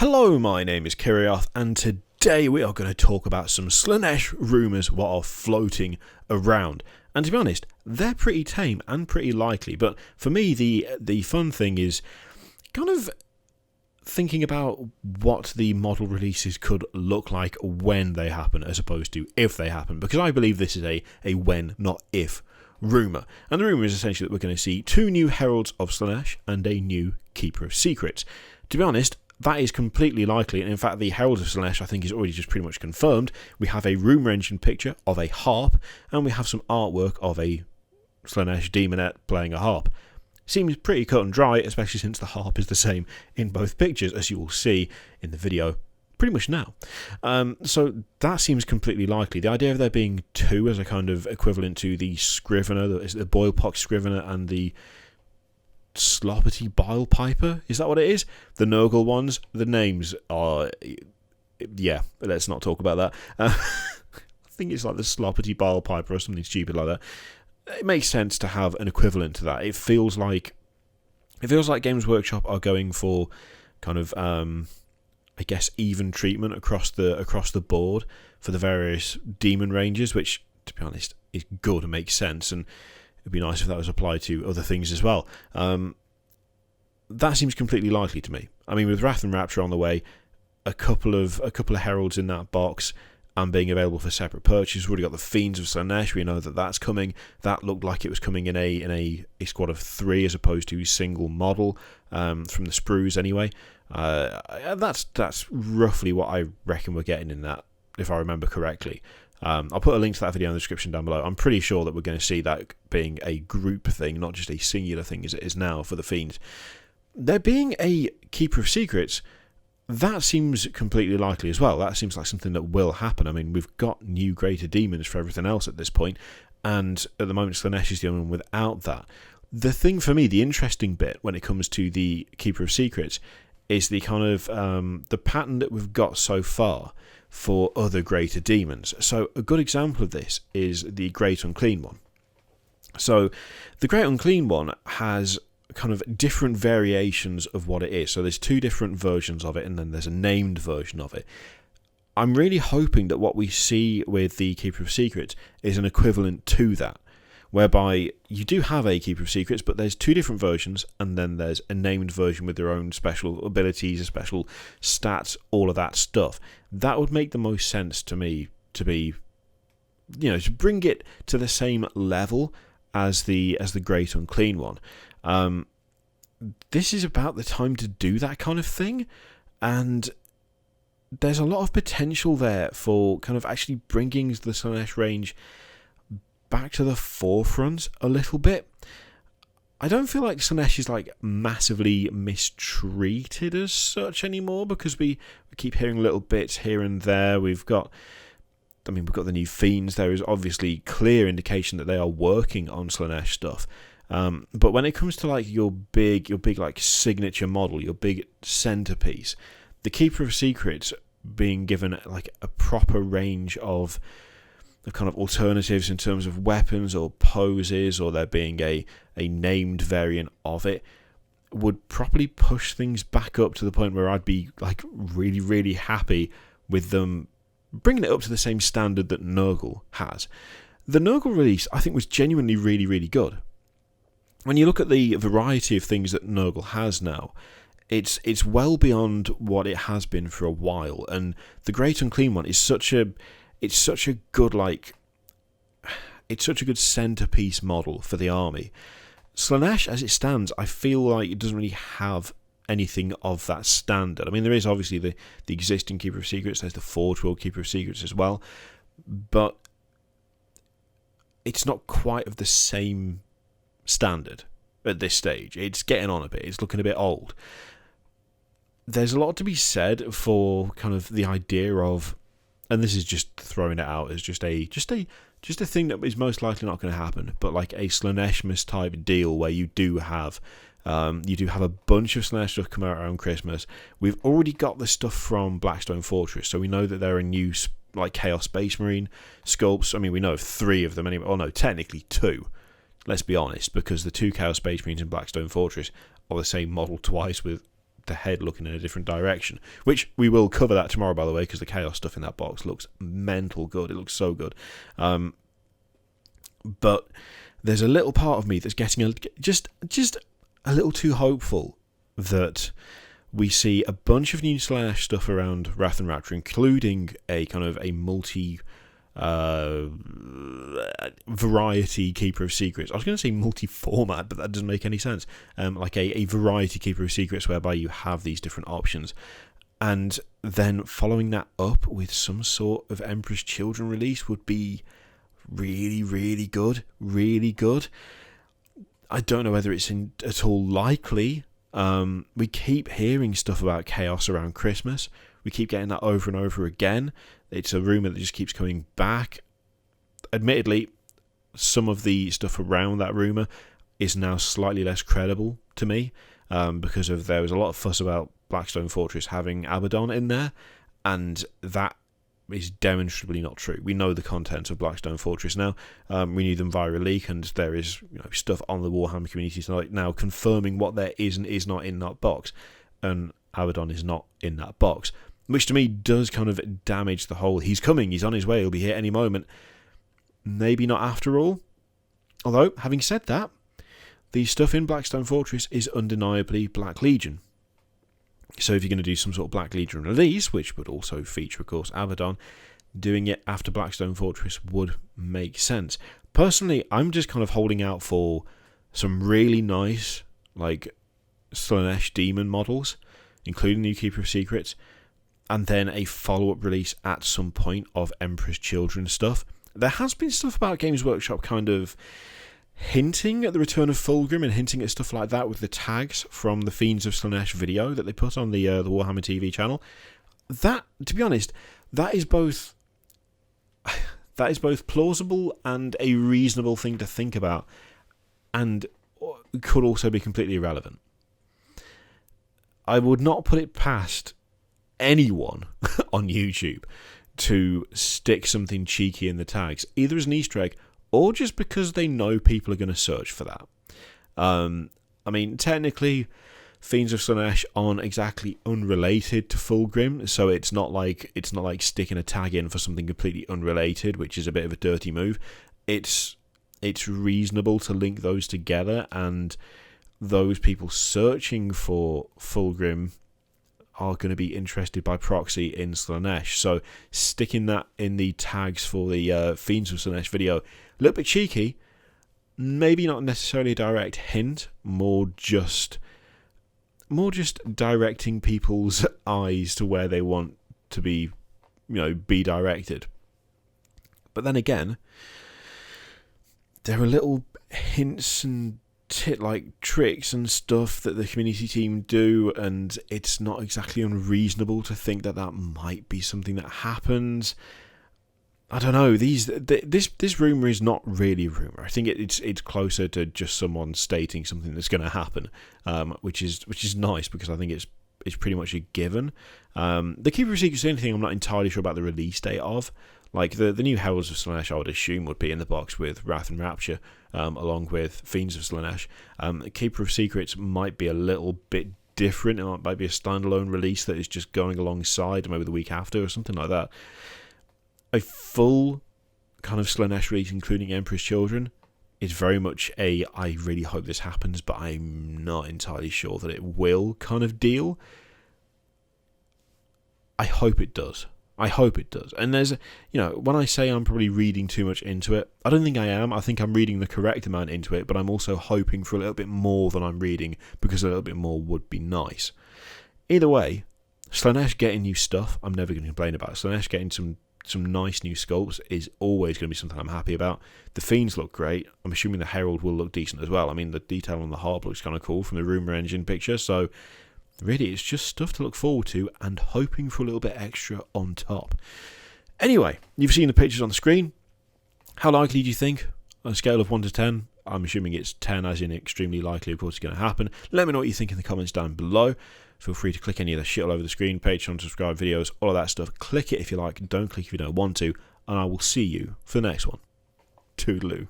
Hello, my name is Kirioth, and today we are going to talk about some Slaanesh rumours what are floating around. And to be honest, they're pretty tame and pretty likely, but for me the fun thing is kind of thinking about what the model releases could look like when they happen as opposed to if they happen, because I believe this is a when, not if rumour. And the rumour is essentially that we're going to see 2 new Heralds of Slaanesh and a new Keeper of Secrets. To be honest, that is completely likely, and in fact the Heralds of Slaanesh I think is already just pretty much confirmed. We have a rumour engine picture of a harp, and we have some artwork of a Slaanesh Daemonette playing a harp. Seems pretty cut and dry, especially since the harp is the same in both pictures, as you will see in the video pretty much now. So that seems completely likely. The idea of there being 2 as a kind of equivalent to the Scrivener, the Boilpox Scrivener and the Sloppity Bile Piper, is that what it is? The Nurgle ones, the names are, yeah, let's not talk about that. I think it's like the Sloppity Bile Piper or something stupid like that. It makes sense to have an equivalent to that. It feels like Games Workshop are going for kind of I guess even treatment across the board for the various demon ranges, which to be honest is good and makes sense, and it'd be nice if that was applied to other things as well. That seems completely likely to me. I mean, with Wrath and Rapture on the way, a couple of heralds in that box and being available for separate purchase. We've already got the Fiends of Slaanesh. We know that that's coming. That looked like it was coming in a squad of 3 as opposed to single model from the sprues anyway. That's roughly what I reckon we're getting in that, if I remember correctly. I'll put a link to that video in the description down below. I'm pretty sure that we're going to see that being a group thing, not just a singular thing as it is now for the Fiends. There being a Keeper of Secrets, that seems completely likely as well. That seems like something that will happen. I mean, we've got new greater demons for everything else at this point, and at the moment Slaanesh is the only one without that. The thing for me, the interesting bit when it comes to the Keeper of Secrets, is the kind of the pattern that we've got so far for other greater demons. So a good example of this is the Great Unclean One. So the Great Unclean One has kind of different variations of what it is. So there's 2 different versions of it, and then there's a named version of it. I'm really hoping that what we see with the Keeper of Secrets is an equivalent to that, whereby you do have a Keeper of Secrets, but there's 2 different versions, and then there's a named version with their own special abilities, special stats, all of that stuff. That would make the most sense to me to be, to bring it to the same level as the Great Unclean One. This is about the time to do that kind of thing, and there's a lot of potential there for kind of actually bringing the Slaanesh range back to the forefront a little bit. I don't feel like Slaanesh is like massively mistreated as such anymore, because we keep hearing little bits here and there. We've got the new Fiends. There is obviously clear indication that they are working on Slaanesh stuff. But when it comes to like your big like signature model, your big centerpiece, the Keeper of Secrets being given like a proper range of kind of alternatives in terms of weapons or poses, or there being a named variant of it, would probably push things back up to the point where I'd be like really, really happy with them bringing it up to the same standard that Nurgle has. The Nurgle release, I think, was genuinely really, really good. When you look at the variety of things that Nurgle has now, it's well beyond what it has been for a while, and the Great Unclean One is such a good centerpiece model for the army. Slaanesh, as it stands, I feel like it doesn't really have anything of that standard. I mean, there is obviously the existing Keeper of Secrets, there's the Forge World Keeper of Secrets as well, but it's not quite of the same standard at this stage. It's getting on a bit, it's looking a bit old. There's a lot to be said for kind of the idea of, and this is just throwing it out as just a thing that is most likely not going to happen, but like a Slaaneshmas type deal where you do have a bunch of Slaanesh stuff come out around Christmas. We've already got the stuff from Blackstone Fortress, so we know that there are new like Chaos Space Marine sculpts. I mean, we know of 3 of them anyway. Well, no, technically 2. Let's be honest, because the 2 Chaos Space Marines in Blackstone Fortress are the same model twice with the head looking in a different direction, which we will cover that tomorrow, by the way, because the chaos stuff in that box looks mental good. It looks so good. But there's a little part of me that's getting just a little too hopeful that we see a bunch of new Slaanesh stuff around Wrath and Rapture, including a kind of a multi variety Keeper of Secrets. I was going to say multi-format, but that doesn't make any sense. Like a variety Keeper of Secrets whereby you have these different options. And then following that up with some sort of Emperor's Children release would be really, really good. Really good. I don't know whether it's at all likely. We keep hearing stuff about chaos around Christmas. We keep getting that over and over again. It's a rumour that just keeps coming back. Admittedly, some of the stuff around that rumour is now slightly less credible to me, because there was a lot of fuss about Blackstone Fortress having Abaddon in there, and that is demonstrably not true. We know the contents of Blackstone Fortress now. We knew them via a leak, and there is stuff on the Warhammer community tonight now confirming what there is and is not in that box, and Abaddon is not in that box, which to me does kind of damage the whole, he's coming, he's on his way, he'll be here any moment. Maybe not after all. Although, having said that, the stuff in Blackstone Fortress is undeniably Black Legion. So if you're going to do some sort of Black Legion release, which would also feature, of course, Abaddon, doing it after Blackstone Fortress would make sense. Personally, I'm just kind of holding out for some really nice, like, Slaanesh Daemon models, including New Keeper of Secrets, and then a follow-up release at some point of Emperor's Children stuff. There has been stuff about Games Workshop kind of hinting at the return of Fulgrim and hinting at stuff like that with the tags from the Fiends of Slaanesh video that they put on the Warhammer TV channel. That, to be honest, that is both plausible and a reasonable thing to think about, and could also be completely irrelevant. I would not put it past anyone on YouTube to stick something cheeky in the tags, either as an Easter egg or just because they know people are going to search for that. I mean, technically, Fiends of Slaanesh aren't exactly unrelated to Fulgrim, so it's not like sticking a tag in for something completely unrelated, which is a bit of a dirty move. It's reasonable to link those together, and those people searching for Fulgrim are going to be interested by proxy in Slaanesh. So sticking that in the tags for the Fiends of Slaanesh video, a little bit cheeky, maybe not necessarily a direct hint, more just directing people's eyes to where they want to be, be directed. But then again, there are little hints and tricks and stuff that the community team do, and it's not exactly unreasonable to think that might be something that happens. I don't know. This rumor is not really a rumor. I think it's closer to just someone stating something that's going to happen, which is nice, because I think it's pretty much a given. The Keeper of Secrets is the only thing I'm not entirely sure about the release date of. Like the new Heralds of Slaanesh, I would assume would be in the box with Wrath and Rapture, along with Fiends of Slaanesh. Keeper of Secrets might be a little bit different. It might be a standalone release that is just going alongside, maybe the week after or something like that. A full kind of Slaanesh release, including Emperor's Children, is very much I really hope this happens, but I'm not entirely sure that it will kind of deal. I hope it does. And there's, when I say I'm probably reading too much into it, I don't think I am. I think I'm reading the correct amount into it, but I'm also hoping for a little bit more than I'm reading, because a little bit more would be nice. Either way, Slaanesh getting new stuff, I'm never going to complain about. Slaanesh getting some nice new sculpts is always going to be something I'm happy about. The Fiends look great. I'm assuming the Herald will look decent as well. I mean, the detail on the harp looks kind of cool from the Rumour Engine picture, so really, it's just stuff to look forward to and hoping for a little bit extra on top. Anyway, you've seen the pictures on the screen. How likely do you think? On a scale of 1 to 10, I'm assuming it's 10 as in extremely likely, of course, it's going to happen. Let me know what you think in the comments down below. Feel free to click any of the shit all over the screen, Patreon, subscribe videos, all of that stuff. Click it if you like, don't click if you don't want to, and I will see you for the next one. Toodaloo.